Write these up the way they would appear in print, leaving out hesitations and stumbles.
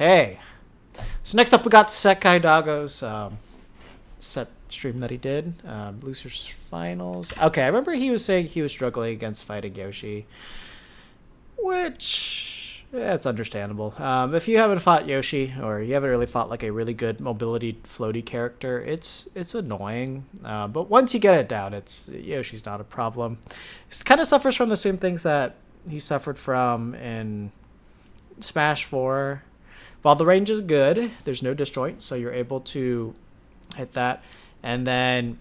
Okay. So next up we got Sekai Doggo's set stream that he did. Losers Finals. Okay, I remember he was saying he was struggling against fighting Yoshi. Which, yeah, it's understandable. If you haven't fought Yoshi, or you haven't really fought like a really good mobility floaty character, it's annoying. But once you get it down, Yoshi's not a problem. He kind of suffers from the same things that he suffered from in Smash 4. While the range is good, there's no disjoint, so you're able to hit that. And then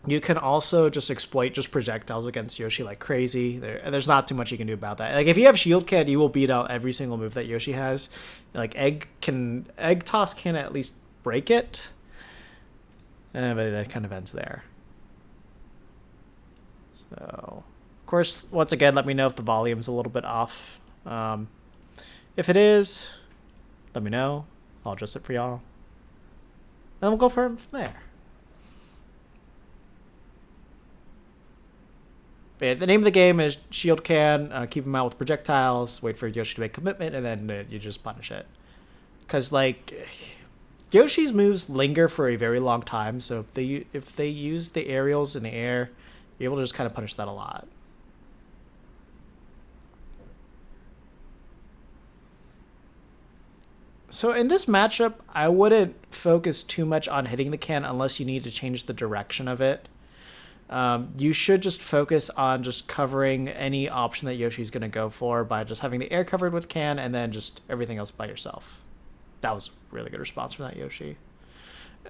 you can also just exploit just projectiles against Yoshi like crazy. There's not too much you can do about that. Like if you have Shield Can, you will beat out every single move that Yoshi has. Like Egg Toss can at least break it. But that kind of ends there. So, of course, once again, let me know if the volume's a little bit off. If it is, let me know. I'll adjust it for y'all. Then we'll go from there. The name of the game is Shield Can. Keep them out with projectiles. Wait for Yoshi to make commitment, and then you just punish it. Because like Yoshi's moves linger for a very long time, so if they use the aerials in the air, you're able to just kind of punish that a lot. So in this matchup, I wouldn't focus too much on hitting the can unless you need to change the direction of it. You should just focus on just covering any option that Yoshi's going to go for by just having the air covered with can and then just everything else by yourself. That was a really good response from that Yoshi.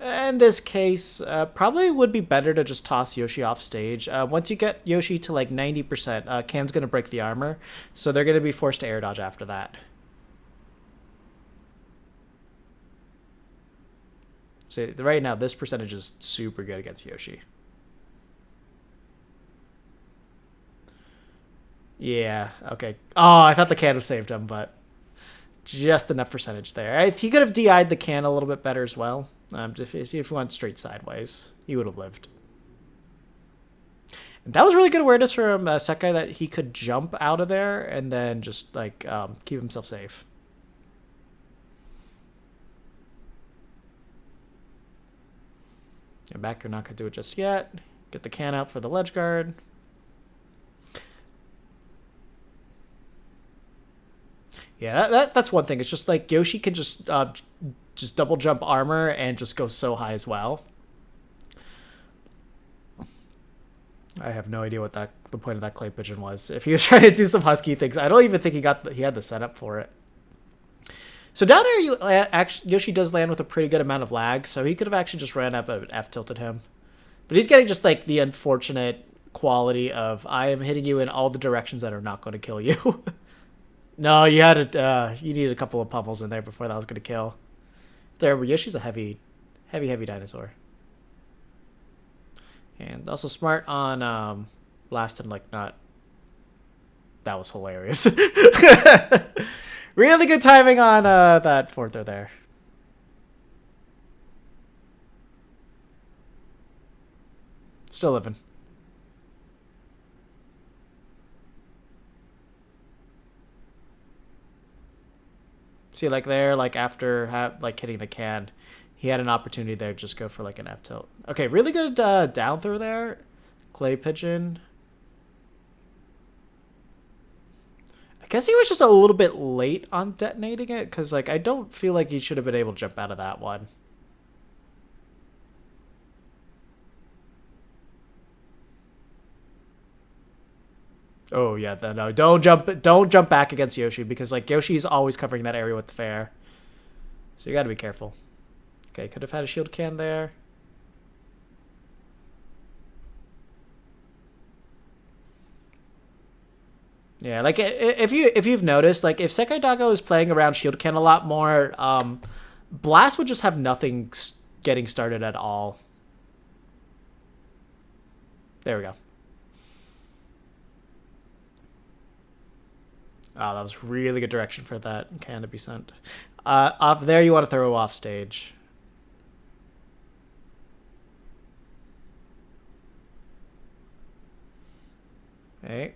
In this case, probably would be better to just toss Yoshi off stage. Once you get Yoshi to like 90%, can's going to break the armor, so they're going to be forced to air dodge after that. So right now, this percentage is super good against Yoshi. Yeah, okay. Oh, I thought the can would have saved him, but just enough percentage there. He could have DI'd the can a little bit better as well. If he went straight sideways, he would have lived. And that was really good awareness from Sekai that he could jump out of there and then just like keep himself safe. And back, you're not going to do it just yet. Get the can out for the ledge guard. Yeah, that's one thing. It's just like Yoshi can just double jump armor and just go so high as well. I have no idea what the point of that clay pigeon was. If he was trying to do some husky things, I don't even think he had the setup for it. So down here, Yoshi does land with a pretty good amount of lag, so he could have actually just ran up and F-tilted him. But he's getting just like the unfortunate quality of I am hitting you in all the directions that are not going to kill you. No, you needed a couple of pummels in there before that was going to kill. There, Yoshi's a heavy dinosaur. And also smart on blast and like not. That was hilarious. Really good timing on that fourth throw there. Still living. See, like there, like after like hitting the can, he had an opportunity there to just go for like an F tilt. Okay, really good down throw there. Clay pigeon. I guess he was just a little bit late on detonating it, because like I don't feel like he should have been able to jump out of that one. Oh yeah, no, don't jump back against Yoshi, because like Yoshi's always covering that area with the fair. So you gotta be careful. Okay, could have had a shield can there. Yeah, like if you've noticed, like if Sekai Doggo is playing around shield can a lot more, Blast would just have nothing getting started at all. There we go. Oh, that was really good direction for that can to be sent. Off there, you want to throw off stage. Okay.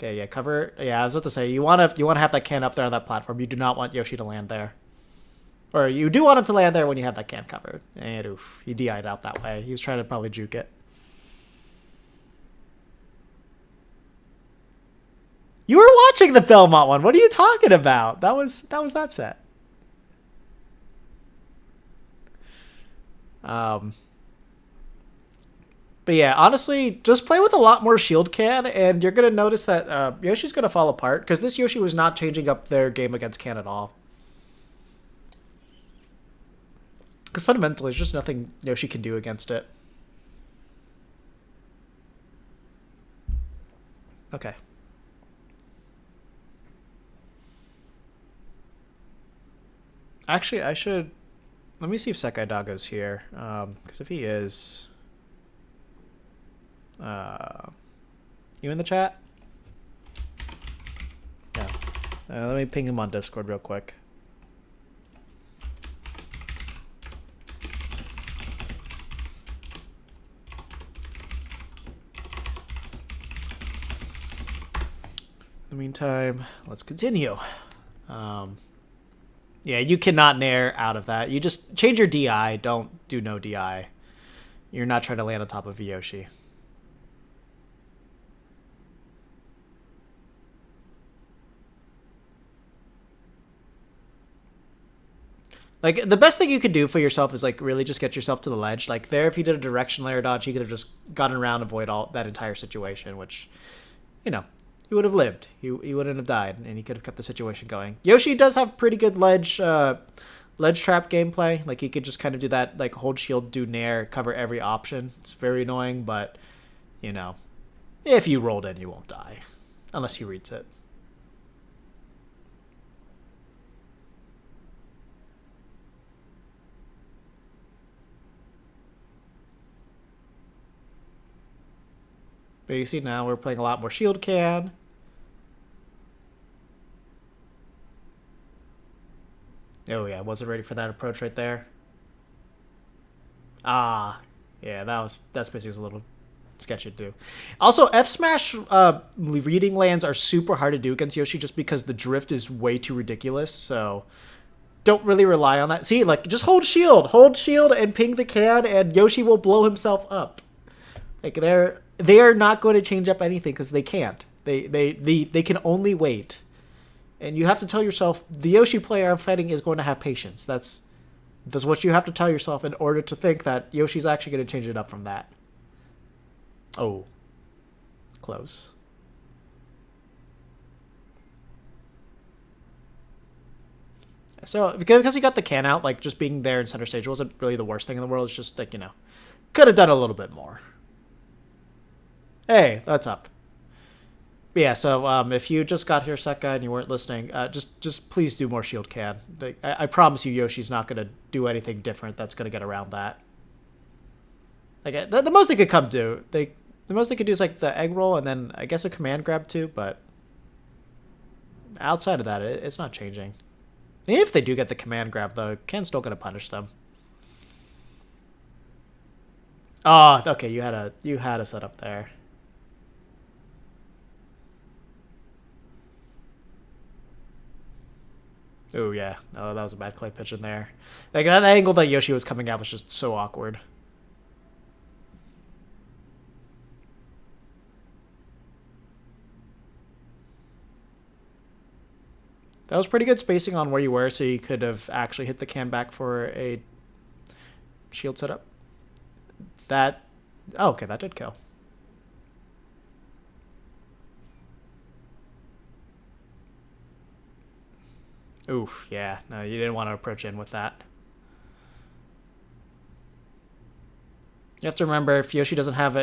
Okay, yeah, cover. Yeah, I was about to say you want to have that can up there on that platform. You do not want Yoshi to land there. Or you do want him to land there when you have that can covered. And oof, he DI'd out that way. He was trying to probably juke it. You were watching the Belmont one. What are you talking about? That was that set. But yeah, honestly, just play with a lot more shield can, and you're going to notice that Yoshi's going to fall apart, because this Yoshi was not changing up their game against can at all. Because fundamentally, there's just nothing Yoshi can do against it. Okay. Actually, I should... Let me see if Sekai Doggo's here, because if he is... you in the chat? Yeah. Let me ping him on Discord real quick. In the meantime, let's continue. Yeah, you cannot nair out of that. You just change your DI. Don't do no DI. You're not trying to land on top of Yoshi. Like, the best thing you could do for yourself is, like, really just get yourself to the ledge. Like, there, if he did a direction layer dodge, he could have just gotten around and avoid all that entire situation, which, you know, he would have lived. He wouldn't have died, and he could have kept the situation going. Yoshi does have pretty good ledge trap gameplay. Like, he could just kind of do that, like, hold shield, do nair, cover every option. It's very annoying, but, you know, if you rolled in, you won't die. Unless he reads it. But you see now we're playing a lot more shield can. Oh yeah, wasn't ready for that approach right there. Ah, yeah, that's basically was a little sketchy to do. Also, F smash reading lands are super hard to do against Yoshi just because the drift is way too ridiculous. So don't really rely on that. See, like, just hold shield, and ping the can, and Yoshi will blow himself up. Like, they are not going to change up anything because they can't. They can only wait. And you have to tell yourself, the Yoshi player I'm fighting is going to have patience. That's what you have to tell yourself in order to think that Yoshi's actually going to change it up from that. Oh. Close. So, because he got the can out, like, just being there in center stage wasn't really the worst thing in the world. It's just, like, you know, could have done a little bit more. Hey, that's up. But yeah, so if you just got here, Sekai, and you weren't listening, just please do more shield can. I promise you, Yoshi's not going to do anything different that's going to get around that. Like, the most they could come do, the most they could do is like the egg roll and then I guess a command grab too. But outside of that, it's not changing. And if they do get the command grab, though, Ken's still going to punish them. Oh, okay, you had a setup there. Oh, yeah. No, that was a bad clay pitch in there. Like, that angle that Yoshi was coming out was just so awkward. That was pretty good spacing on where you were, so you could have actually hit the can back for a shield setup. That... Oh, okay, that did kill. Oof, yeah. No, you didn't want to approach in with that. You have to remember, if Yoshi doesn't have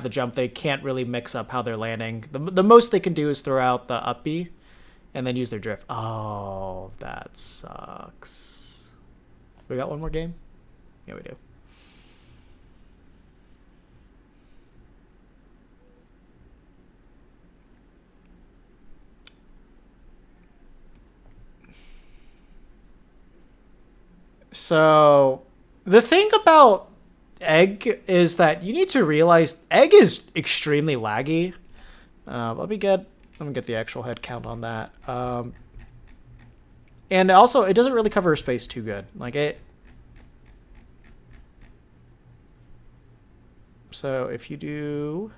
the jump, they can't really mix up how they're landing. The most they can do is throw out the up B and then use their drift. Oh, that sucks. We got one more game? Yeah, we do. So, the thing about Egg is that you need to realize Egg is extremely laggy. Let me get the actual head count on that. And also, it doesn't really cover space too good. Like it. So if you do,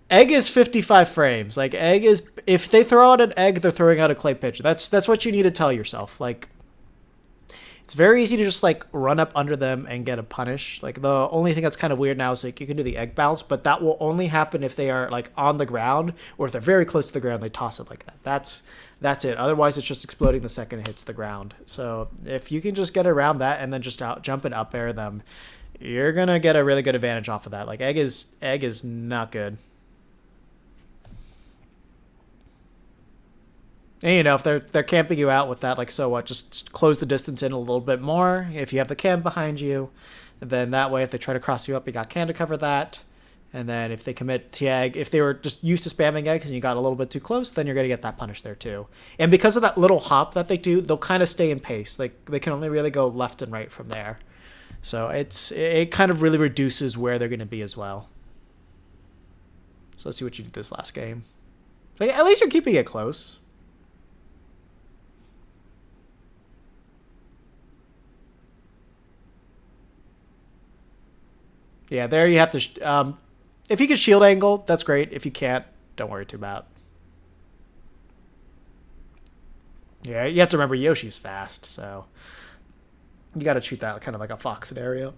egg is 55 frames. Like egg is, if they throw out an egg, they're throwing out a clay pigeon. That's what you need to tell yourself. Like, it's very easy to just like run up under them and get a punish. Like the only thing that's kind of weird now is like you can do the egg bounce, but that will only happen if they are like on the ground, or if they're very close to the ground, they toss it like that. That's it. Otherwise, it's just exploding the second it hits the ground. So if you can just get around that and then just out jump and up air them, you're gonna get a really good advantage off of that. Like egg is not good. And, you know, if they're camping you out with that, like, so what? Just close the distance in a little bit more. If you have the can behind you, then that way, if they try to cross you up, you got can to cover that. And then if they commit to egg, if they were just used to spamming egg and you got a little bit too close, then you're going to get that punish there too. And because of that little hop that they do, they'll kind of stay in pace. Like, they can only really go left and right from there. So it kind of really reduces where they're going to be as well. So let's see what you did this last game. So at least you're keeping it close. Yeah, there you have to... if you can shield angle, that's great. If you can't, don't worry too about. Yeah, you have to remember Yoshi's fast, so... You got to treat that kind of like a fox scenario.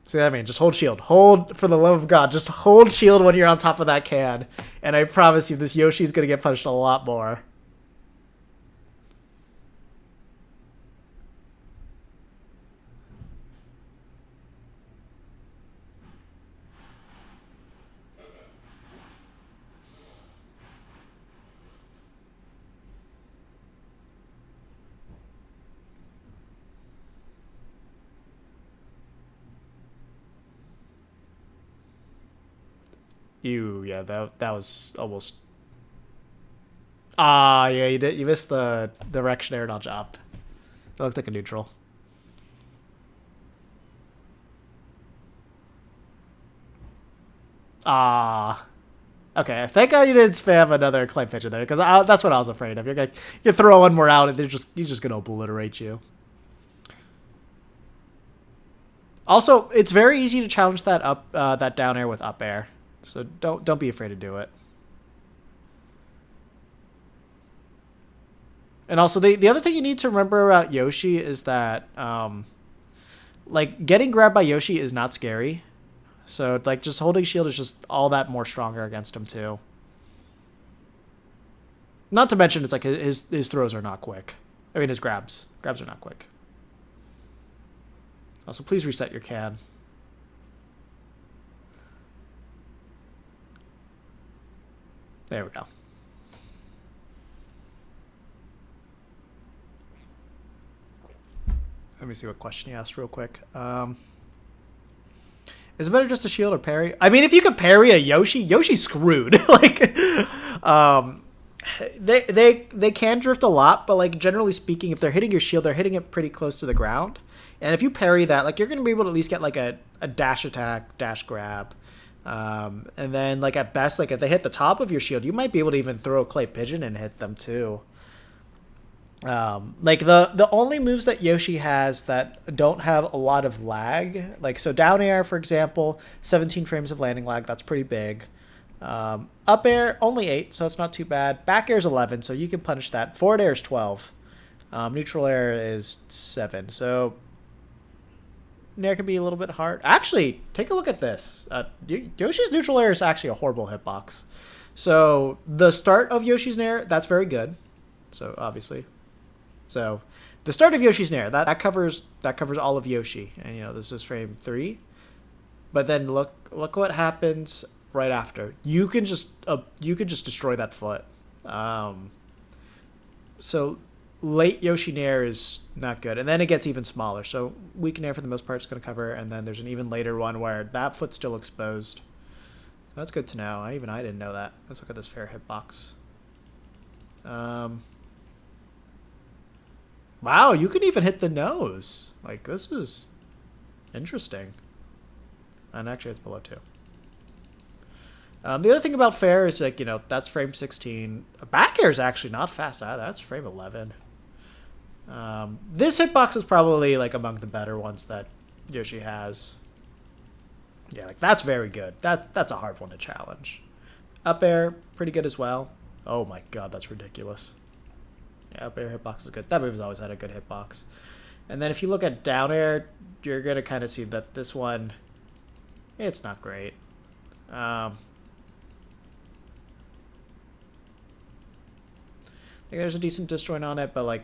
See what I mean? Just hold shield. Hold, for the love of God, just hold shield when you're on top of that can. And I promise you, this Yoshi's going to get punished a lot more. Yeah, that was almost... Yeah, you missed the direction air dodge up. That looked like a neutral. Okay, thank God you didn't spam another clay pigeon there, because that's what I was afraid of. You throw one more out, and he's just gonna obliterate you. Also, it's very easy to challenge that down air with up air, so don't be afraid to do it. And also, the other thing you need to remember about Yoshi is that, like, getting grabbed by Yoshi is not scary. So, like, just holding shield is just all that more stronger against him, too. Not to mention, it's like his throws are not quick. I mean, his grabs. Grabs are not quick. Also, please reset your can. There we go. Let me see what question he asked real quick. Is it better just to shield or parry? I mean, if you could parry a Yoshi, Yoshi's screwed. Like, they can drift a lot, but like generally speaking, if they're hitting your shield, they're hitting it pretty close to the ground. And if you parry that, like you're gonna be able to at least get like a dash attack, dash grab. And then like at best, like if they hit the top of your shield, you might be able to even throw a clay pigeon and hit them too. Like the only moves that Yoshi has that don't have a lot of lag, like so down air, for example, 17 frames of landing lag, that's pretty big. Up air, only 8, so it's not too bad. Back air is 11, so you can punish that. Forward air is 12. Neutral air is 7, so air can be a little bit hard. Actually, take a look at this. Yoshi's neutral air is actually a horrible hitbox. So the start of Yoshi's Nair, that's very good. So obviously. So the start of Yoshi's Nair, that covers all of Yoshi. And you know, this is frame 3. But then look what happens right after. You can just destroy that foot. So late Yoshi Nair is not good. And then it gets even smaller. So weak Nair for the most part is going to cover. And then there's an even later one where that foot's still exposed. That's good to know. I didn't know that. Let's look at this fair hitbox. Wow, you can even hit the nose. Like, this is interesting. And actually, it's below 2. The other thing about fair is like, that's frame 16. Back air is actually not fast either. That's frame 11. This hitbox is probably like among the better ones that Yoshi has. Yeah, like that's very good. That's a hard one to challenge. Up air, pretty good as well. Oh my god, that's ridiculous. Yeah, up air hitbox is good. That move's always had a good hitbox. And then if you look at down air, you're gonna kind of see that this one, it's not great. There's a decent disjoint on it, but like,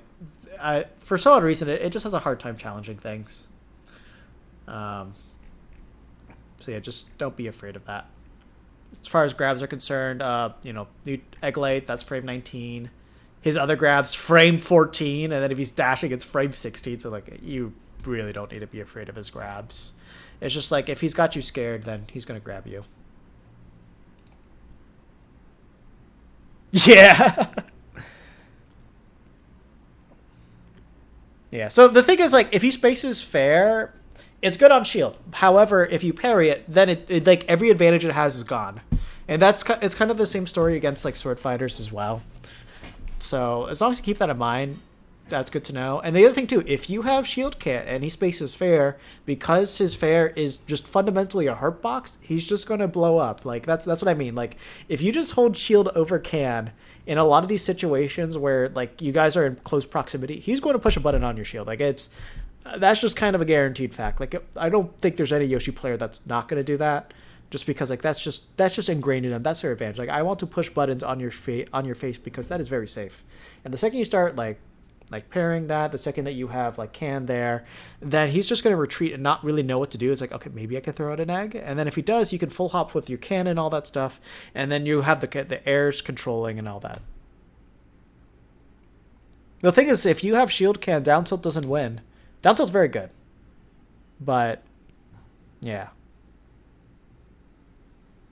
for some odd reason, it just has a hard time challenging things. So yeah, just don't be afraid of that. As far as grabs are concerned, new egg late, that's frame 19. His other grabs, frame 14, and then if he's dashing, it's frame 16. So like, you really don't need to be afraid of his grabs. It's just like, if he's got you scared, then he's gonna grab you. Yeah. Yeah, so the thing is, like, if he spaces fair, it's good on shield. However, if you parry it, then it like every advantage it has is gone, and it's kind of the same story against like sword fighters as well. So as long as you keep that in mind, that's good to know. And the other thing too, if you have shield kit and he spaces fair, because his fair is just fundamentally a hurt box, he's just going to blow up. Like that's what I mean. Like if you just hold shield over can in a lot of these situations where like you guys are in close proximity, he's going to push a button on your shield. Like that's just kind of a guaranteed fact. Like I don't think there's any Yoshi player that's not going to do that. Just because like that's just ingrained in them. That's their advantage. Like I want to push buttons on your face because that is very safe. And the second you start like pairing that, the second that you have like can there, then he's just going to retreat and not really know what to do. It's like, okay, maybe I can throw out an egg. And then if he does, you can full hop with your can and all that stuff. And then you have the airs controlling and all that. The thing is, if you have shield can, down tilt doesn't win. Down tilt's very good. But yeah.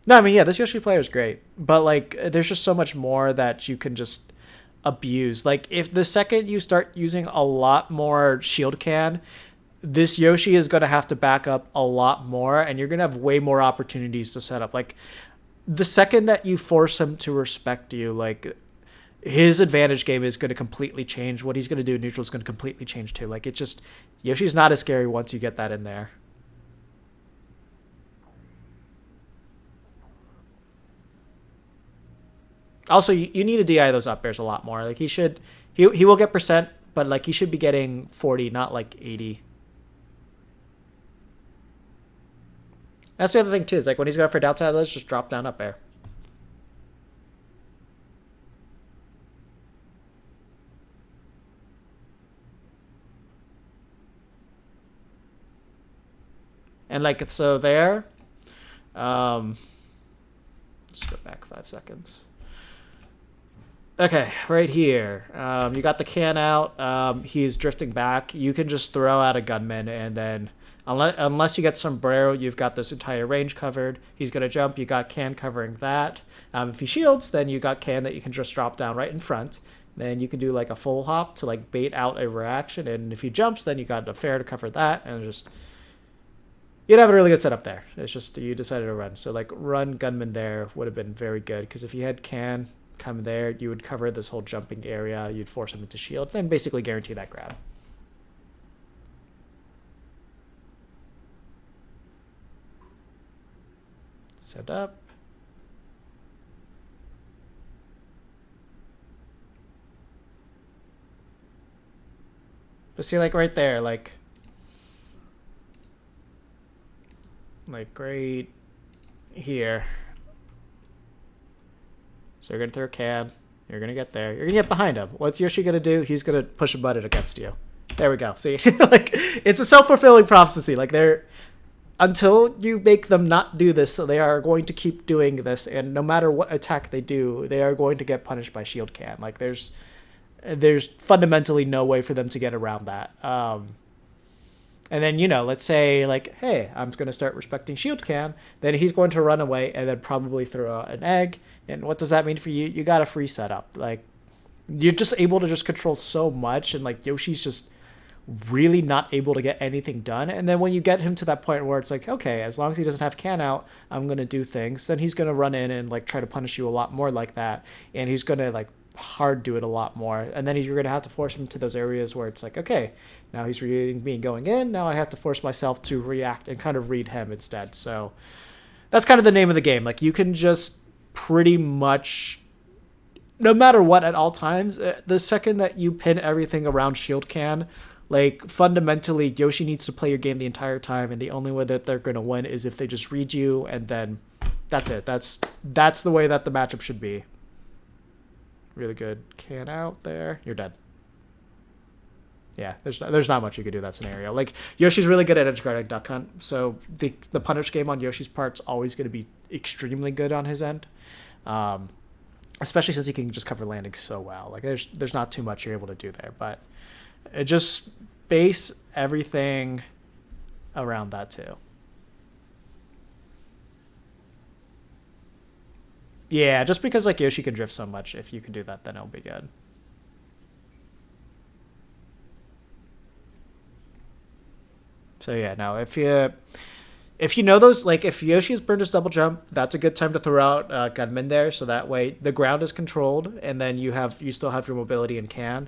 No, I mean, yeah, this Yoshi player is great. But like there's just so much more that you can just abuse. Like if the second you start using a lot more shield can, this Yoshi is going to have to back up a lot more, and you're going to have way more opportunities to set up. Like the second that you force him to respect you, like his advantage game is going to completely change. What he's going to do in neutral is going to completely change too. Like it's just, Yoshi's not as scary once you get that in there. Also, you need to DI those up airs a lot more. Like he will get percent, but like he should be getting 40, not like 80. That's the other thing too. Is like when he's going for downside, let's just drop down up air. And like so there, just go back 5 seconds. Okay, right here. You got the can out. He's drifting back. You can just throw out a gunman, and then unless you get sombrero, you've got this entire range covered. He's gonna jump. You got can covering that. If he shields, then you got can that you can just drop down right in front. Then you can do like a full hop to like bait out a reaction, and if he jumps, then you got a fair to cover that, and just you'd have a really good setup there. It's just you decided to run. So like run gunman there would have been very good, because if you had can come there, you would cover this whole jumping area, you'd force him into shield, then basically guarantee that grab. Set up. But see, like right there, like right here. So you're going to throw a can. You're going to get there. You're going to get behind him. What's Yoshi going to do? He's going to push a button against you. There we go. See? Like, it's a self-fulfilling prophecy. Like, until you make them not do this, they are going to keep doing this. And no matter what attack they do, they are going to get punished by shield can. Like, there's fundamentally no way for them to get around that. And then, let's say, like, hey, I'm going to start respecting shield can. Then he's going to run away and then probably throw out an egg. And what does that mean for you? You got a free setup. Like, you're just able to just control so much. And, like, Yoshi's just really not able to get anything done. And then when you get him to that point where it's like, okay, as long as he doesn't have can out, I'm going to do things, then he's going to run in and like try to punish you a lot more like that. And he's going to like hard do it a lot more. And then you're going to have to force him to those areas where it's like, okay, now he's reading me going in. Now I have to force myself to react and kind of read him instead. So that's kind of the name of the game. Like you can just pretty much, no matter what at all times, the second that you pin everything around shield can, like fundamentally Yoshi needs to play your game the entire time, and the only way that they're going to win is if they just read you, and then that's it. That's the way that the matchup should be. Really good can out there. You're dead. Yeah, there's not much you could do in that scenario. Like Yoshi's really good at edge guarding Duck Hunt, so the punish game on Yoshi's part's always going to be extremely good on his end. Especially since he can just cover landing so well. Like there's not too much you're able to do there, but it just base everything around that too. Yeah, just because like Yoshi can drift so much, if you can do that, then it'll be good. So yeah, now if you know those, like if Yoshi has burned his double jump, that's a good time to throw out Gunman there, so that way the ground is controlled, and then you still have your mobility and can.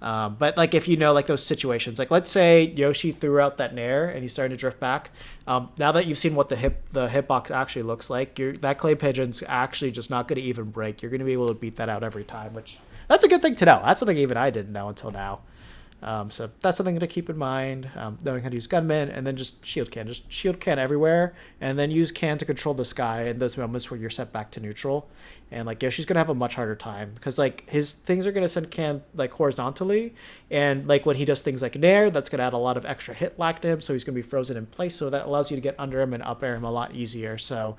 But like if you know like those situations, like let's say Yoshi threw out that nair and he's starting to drift back. Now that you've seen what the hitbox actually looks like, that clay pigeon's actually just not going to even break. You're going to be able to beat that out every time, which that's a good thing to know. That's something even I didn't know until now. So that's something to keep in mind, knowing how to use gunman, and then just shield can everywhere, and then use can to control the sky in those moments where you're set back to neutral. And like Yoshi's gonna have a much harder time because like his things are gonna send can like horizontally, and like when he does things like nair, that's gonna add a lot of extra hit lag to him, so he's gonna be frozen in place, so that allows you to get under him and up air him a lot easier. So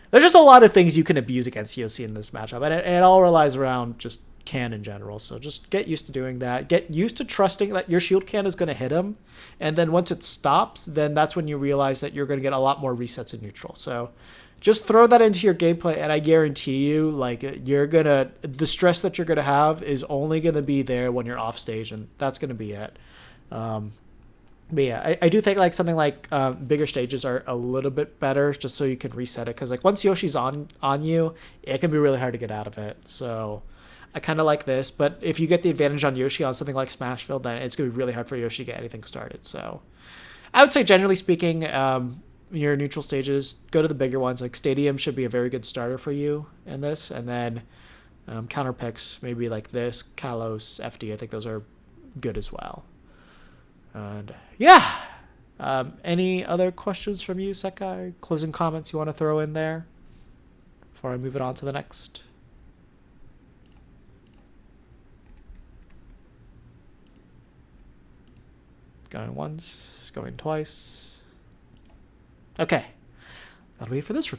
there's just a lot of things you can abuse against Yoshi in this matchup, and it all relies around just can in general. So just get used to doing that. Get used to trusting that your shield can is going to hit him, and then once it stops, then that's when you realize that you're going to get a lot more resets in neutral. So just throw that into your gameplay, and I guarantee you, like the stress that you're gonna have is only gonna be there when you're off stage, and that's gonna be it. But yeah, I do think like something like bigger stages are a little bit better, just so you can reset it, because like once Yoshi's on you, it can be really hard to get out of it. So I kind of like this, but if you get the advantage on Yoshi on something like Smashville, then it's going to be really hard for Yoshi to get anything started. So I would say, generally speaking, your neutral stages, go to the bigger ones. Like Stadium should be a very good starter for you in this, and then counter picks, maybe like this, Kalos, FD, I think those are good as well. And yeah, any other questions from you, Sekai? Closing comments you want to throw in there before I move it on to the next? Going once, going twice. Okay, that'll be it for this